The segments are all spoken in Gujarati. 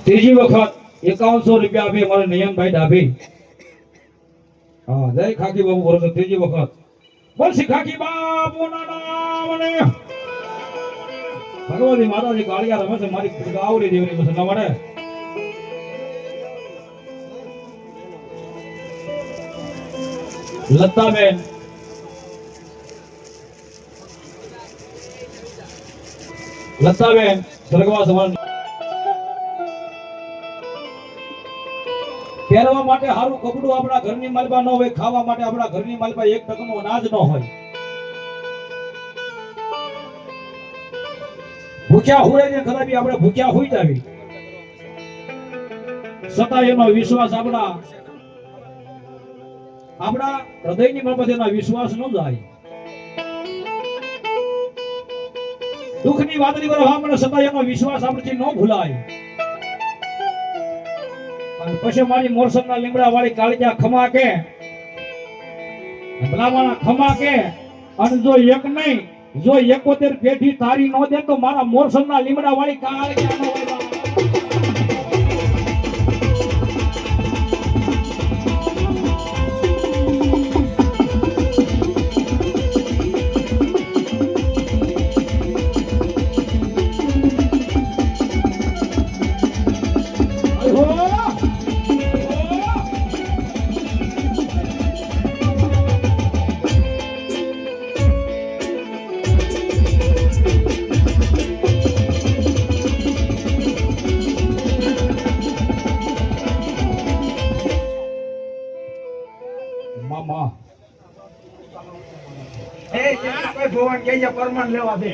ત્રીજી વખત 5100 રૂપિયા આપે મારે નયનભાઈ ડાભી. હા, જય ખાકી બાપુ ભરોસે ત્રીજી વખત. બોલ શ્રી ખાકી બાપુના નામને. ભગવતી માતાજી કાળિયા રમે છે મારી ગાવડી દેવની મસલા માટે. લતાબેન સ્વર્ગવાસ પહેરવા માટે સારું કપડું આપણા ઘરની માલપા ન હોય, ખાવા માટે આપણા ઘરની માલપા એક ટકનું અનાજ ન હોય, ભૂખ્યા હોય ને કદાચ આપણે ભૂખ્યા હોઈ જાવી છતાં એનો વિશ્વાસ આપણા હૃદયની બાબતે એનો વિશ્વાસ ન જાય. દુઃખની વાતની કરો આપણે છતાં એનો વિશ્વાસ આપણથી ન ભૂલાય. અને પછી મારી મોરસરના લીમડા વાળી કાળજા ખમા કે ભલામાના ખમા કે અને જો એક નહીં જો 71 પેઢી તારી નો દે તો મારા મોરસરના લીમડા વાળી કાળજા નો હોય. મામા એ કોઈ ભગવાન કે જે પરમાન લેવા દે એ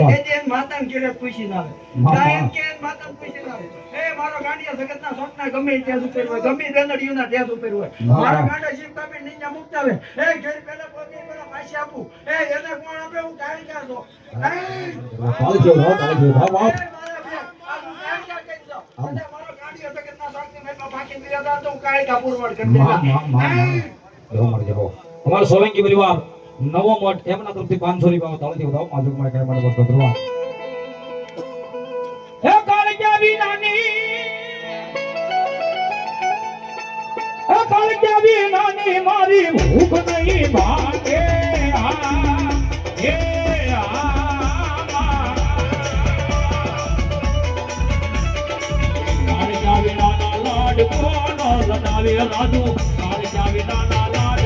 દેજે માતાને કેરે પૂછી ના ગાયન કે માતાને પૂછી ના એ મારો ગાંડિયા જગતના સોટના ગમે ત્યાં ઉપર હોય ગમે બેનડીઓના ત્યાં ઉપર હોય મારો ગાંડા શિવ તમે નીચે મુકતાવે એ ઘર પેલા પોતે પેલા પાછી આપું એ એને કોણ આપે હું કાઈ કાઢો તાળજો બાપ મારો ગાંડિયા જગતના સોટની મેં બાકી દીધા તો કાઈ કા પુરવડ કરી દેવા અમારો સોલંકી પરિવાર નવો મઠ એમના તરફથી 500 રૂપિયા તાળથી વધાવો માજુક માં કઈ માટે વસ્તુ કરવા હે કાળજા વિનાની મારી ભૂખ નહીં ભાગે કાળજા વિનાના લાડ કોનો લડાવે રાજુ કાળજા વિનાના લાડ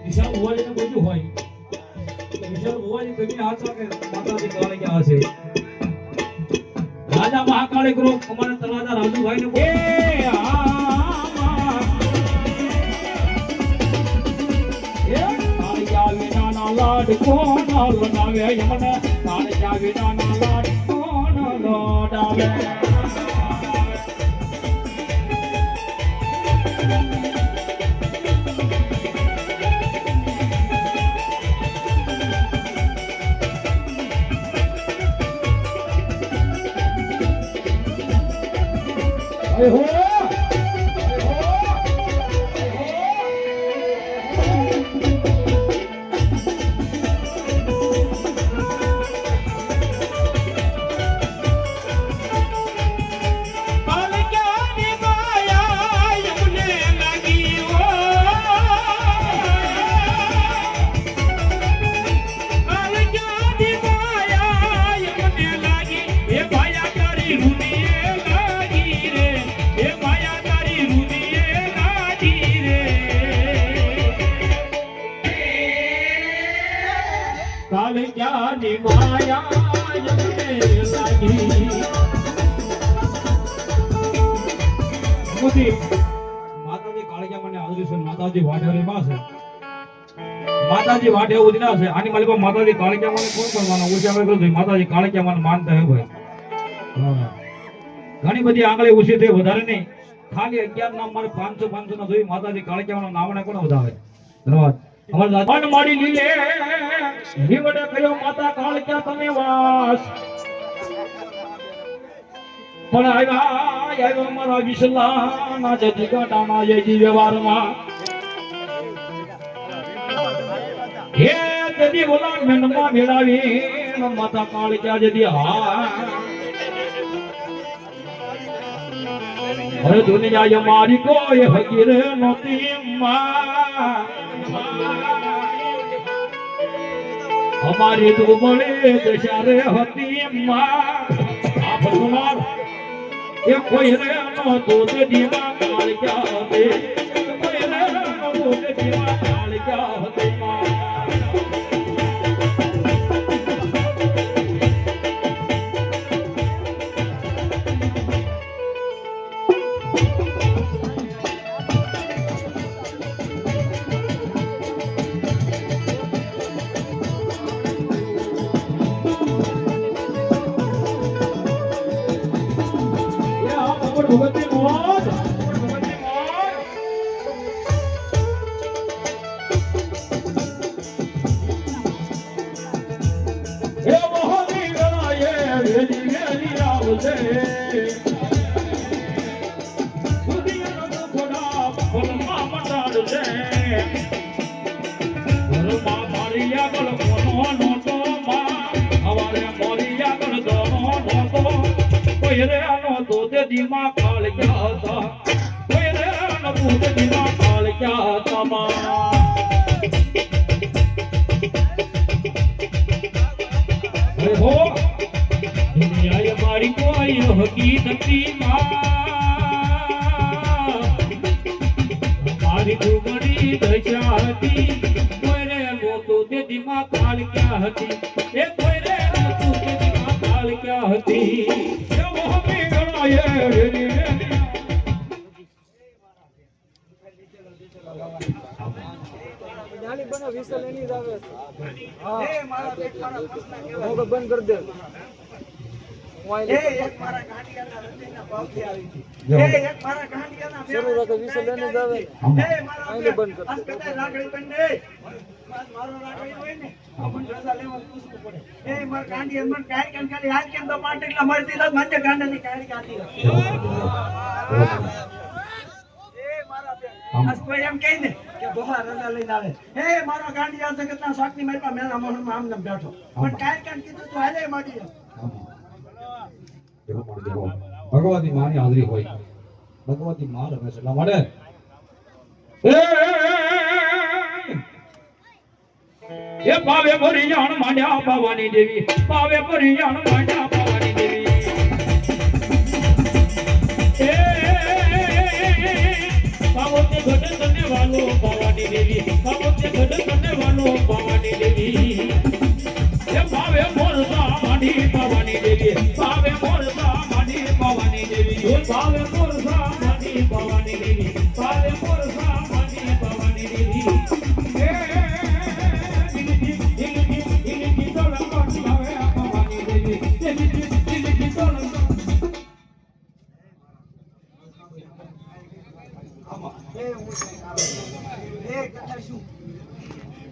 વિશાલ ભુવાજીને બધું હોય વિશાલ ભુવાજી તમે હાચા કે માતાજી કાળે ક્યાં હશે રાજા મહાકાળી ગ્રુપ અમારા તલાજા રાજુભાઈ ને કાળિયા વિનાના લાડ કોણ લડાવે યમને કાળિયા વિનાના લાડ કોણ લડાવે હો કાળજાની માયા યમને લાગી મોદી માતાજી કાળજા માતાજી વાઢેરી માં છે માતાજી વાઢે ઉદના છે આની માલિક માતાજી કાળિયા મને કોણ કરવાનો ઉછા મેં કહ્યું માતાજી કાળિયા મને માનતા હે ભાઈ ઘણી બધી આંગળી ઉછી થઈ વધારે નહીં ખાલી 11 નામ મારે 500 ના જોઈ માતાજી કાળિયા નામને કોણ વધાવે ધન્યવાદ અમાર દાદા માડી લીલે લીવડે કયો માતા કાળિયા તમે વાસ પણ આવ્યા મારા વિસલા ના જતી કાટાના જયજી વ્યવહારમાં હે તેદી બોલા મેનમાં મેળાવી માતા કાળિયા જતી હા અરે દુનિયા મારી કોઈ ફકીર નહોતી અમારી દુબળે દશારે હતી આ ભગવાન એ કોઈ રે નહોતો તે દીવા કાળિયા દે કોઈ રે નહોતો તે દીવા કાળિયા દે ભગવતી મોત હે મોહની ગણાયે વેલી વેલી આવશે દુનિયાનો થોડા ફલમાં મટાડશે ઘરમાં મારી આગળ કોનો નહોતો માં હવારે મોરી આગળ દોનો નહોતો કોઈ રે નહોતો તે દીમાં કાળિયા હતા કોઈ રે નહોતો તે દીમાં કાળિયા હતા અરે હો દુનિયાએ મારી કોઈ હકીકતી માં મારી ડુબડી દશા હતી કોઈ રે નહોતો તે દીમાં કાળિયા હતી એ કોઈ રે નહોતો તે દીમાં કાળિયા હતી બંધ કરી દે એક મારા ગાંઠિયાના રંગીના ભાવથી આવી છે એક મારા ગાંઠિયાના શરૂ રાખો વિશે લઈને જ આવે આઈને બંધ કર આ કદાય લાકડી બંને મારો લાકડી હોય ને આપણ રજા લેવા પૂછવું પડે એ મારા ગાંઠિયા મન કાઈ કાન ખાલી હાથ કેમ તો પાટ એટલા મરતી લાગ મને ગાંડાની કાળી કાઢી એ મારા બે આજ કોઈ એમ કહે ને કે બહાર રજા લઈને આવે એ મારો ગાંઠિયા જગતના શાકની મારી પાસે મેના મોહનમાં આમ નામ બેઠો પણ કાઈ કાન કીધું તો હાલે માડી ભગવતી માની હાજરી હોય ભગવતી માં રમે છે એટલા માટે એ પાવે ભરી જાણ માંડ્યા પાવાની દેવી પાવે ભરી જાણ માંડ્યા પાવાની દેવી એ પાવતે ઘટ તને વાલો પાવાની દેવી પાવતે ઘટ તને વાલો પાવાની દેવી એ પાવે મોરસા માંડી પાવાની દેવી પાવે મોરસા માંડી પાવાની દેવી પાવે મોરસા માંડી પાવાની દેવી પાવે મોરસા માંડી પાવાની દેવી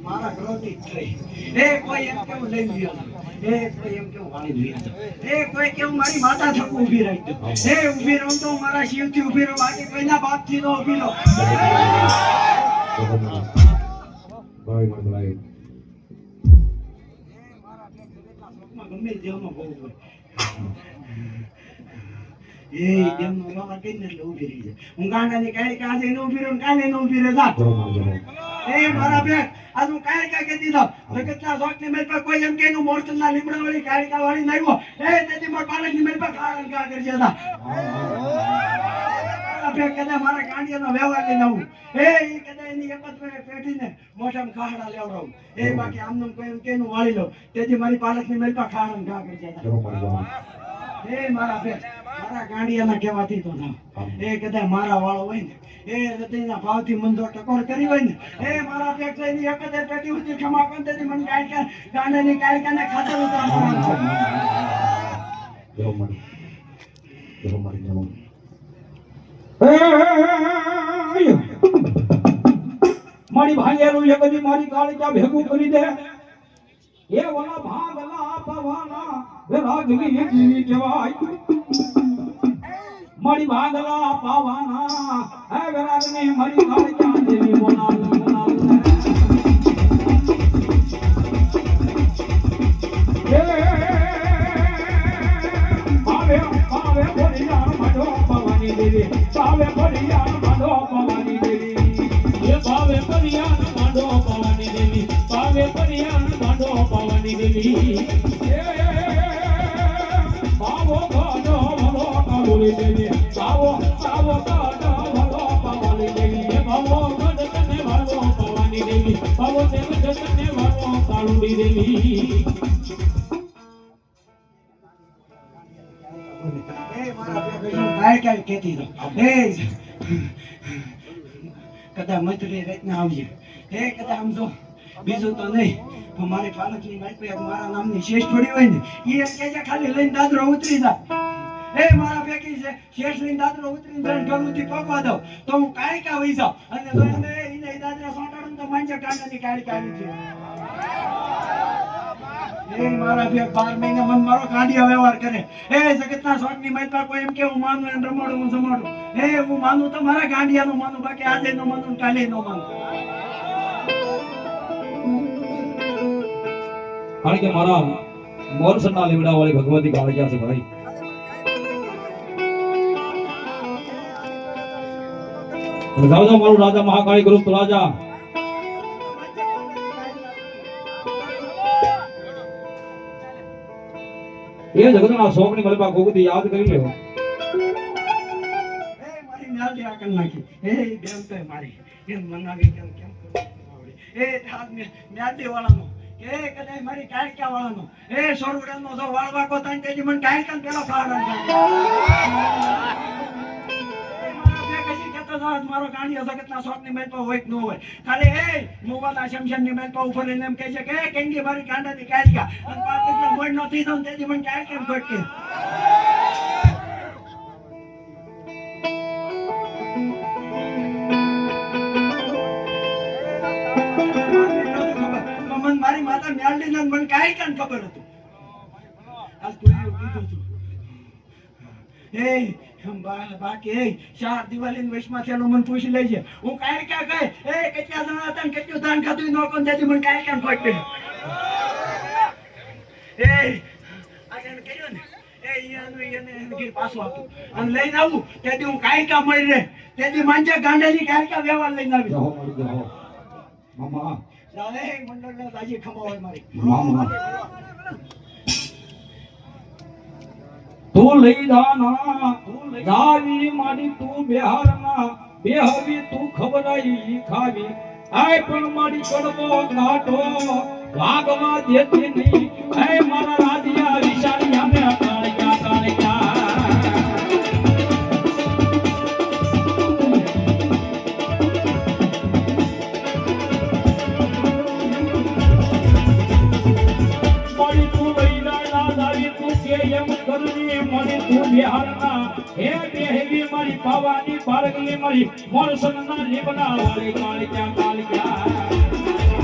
મારા ઘરોથી એ કોઈ એમ કેવું લઈ ગયો એ કોઈ એમ કેવું વાળી લીધો એ કોઈ કેવું મારી માતા થક ઊભી રહી એ ઊભી રહું તો મારા શિવથી ઊભી રહું બાકી કોઈના બાપથી નો ઊભી રહો ગમે દેવનો બહુ હોય એ દેવનો બાબા કઈ ને ઊભી રહી જાય હું ગાંડાની કાંઈ કાંસે ન ઊભી રહું કાલે ન ઊભી રહે જા એ મારા બેન આજ હું કાંઈ કાંઈ કહેતી થાવ જગતના શોખની મેલ પર કોઈ એમ કે નું મોરસના લીમડા વાળી કાળિકા વાળી નાખ્યો એ તેથી મોર પાલકની મેલ પર કાળા કા કરજે જા આપે કદા મારા ગાંડિયાનો વ્યવહાર લઈને આવું એ કદા એની એક જ પેઢીને મોઢામાં ખાડા લેવડાવું એ બાકી આમનું કોઈ એમ કેનું વાળી લો તેથી મારી પાલકની મેલ પર ખાડા કા કરજે જા એ મારા બેન મારા ગાંડિયાના કહેવાથી તો ના એ કદાચ મારા વાળો હોય ને એ હૃદયના ભાવથી મંદો ટકોર કરી હોય ને એ મારા પેટની એક જ પેટી સુધી ક્ષમા કરી દેતી મને કાયકા ગાંડાની કાયકાને ખાતર ઉતારવાનું છે. જો મરી મારી ભાંગેલું એક દી મારી કાળજા ભેગું કરી દે એ ઓલા ભાગલા પવાના રાગવી જીવી કહેવાય મારી ભાગલા પાવાના હે રાગની મારી કાળજા દેવી બોલાવ પાવે પાવે બોલિયા માધો પવાની દેવી પાવે બોલિયા માધો પવાની દેવી એ પાવે બોલિયા માધો પવાની દેવી પાવે બોલિયા માધો પવાની દેવી એ પાવો ગાડો ભલો કાળુલી દેવી પાવો પાવો ગાડો ભલો પવાની દેવી એ પાવો ગડ તને ભલો પવાની દેવી પાવો તે ગડ તને ભલો કાળુલી દેવી એ મારા પેટની કાયકા કહેતી તો એ કદાચ મૈત્રી રચના આવજે એ કદાચ આમ જો બીજું તો નહીં પણ મારી પાલકની મારી મારા નામની શેષ થોડી હોય ને એ એમ કહે છે ખાલી લઈને દાદરો ઉતરી જાય એ મારા પૈકી છે શેષ લઈને દાદરો ઉતરી જાય ઘરથી પગવા દઉં તો હું કાયકા વહી જાઉં અને જો એને દાદરા સોંટાડું તો માંજે કાંડાની કાયકા આવી છે એ મારા ભેગ 12 મહિને મન મારો કાંડિયા વ્યવહાર કરે એ જગતના સ્વામી મૈત્રા કોઈ એમ કે હું માનું એને રમાડું હું જમાડું એ હું માનું તો મારા ગાંડિયાનું માનું બાકી આજે નો માનું કાલે નો માનું કારણ કે મારા મોરસના લીમડા વાળી ભગવતી કાળજા છે ભાઈ જાઓ જાઓ મારું રાજા મહાકાળી ગુરુ રાજા એ જગતના શોકની મલબા ગોગતી યાદ કરી લ્યો એ મારી ન્યાલથી આ કરી નાખી એ બેન તો મારી એમ મનાવી કેમ કેમ આવડે એ હાથ ન્યાલથી વાળાનો એ કદાચ મારી કાયકા વાળાનો એ સોરવડાનો જો વાળવા કો તાન તેજી મને કાયકા પેલો ફાડન મારો ગાંડિયો જગતના શોકની મેલ પર હોય કે ન હોય ખાલી એ મોવાના શમશાનની મેલ પર ઉપર એને એમ કહે છે કે કેંગી મારી કાંડાની કાયકા અને પાછળ મોડ નો થી તો તેજી મને કાયકા ફટકે મારી માતા મ્યાલડી ને મને કાયકા ખબર હતું આજ કોઈ કીધું હતું એ બાકી ચાર દિવાળી વૈશમાં થયેલું મને પૂછી લેજે હું કાયકા કહે એ કેટલા જણા હતા ને કેટલું ધાન ખાતું નો કોણ દેતી મને કાયકા ખોટે એ આજે કર્યો ને એ એને ગીર પાછું આપું અને લઈને આવું તેથી હું કાયકા મળી રહે તેથી માંજે ગાંડાની કાયકા વ્યવહાર લઈને આવી મામા ચાલે મંડળને તાજી ખમાવાય મારી મામા તું લઈ દાના જાવી માડી તું બિહારના બેહવી તું ખબરાઈ ખાવી આય પણ માડી કડવો ઘાટો વાગવા દેતી નહીં આય મારા રાધિયા વિચારિયા મે કાળિયા કાળિયા માડી તું લઈ દાના જાવી તું કે એમ કરવી મારી તું બિહારના હે બેહવી મારી પાવાની બાળકલી મારી મોરસના લીમડા વાળી કાળિયા કાળિયા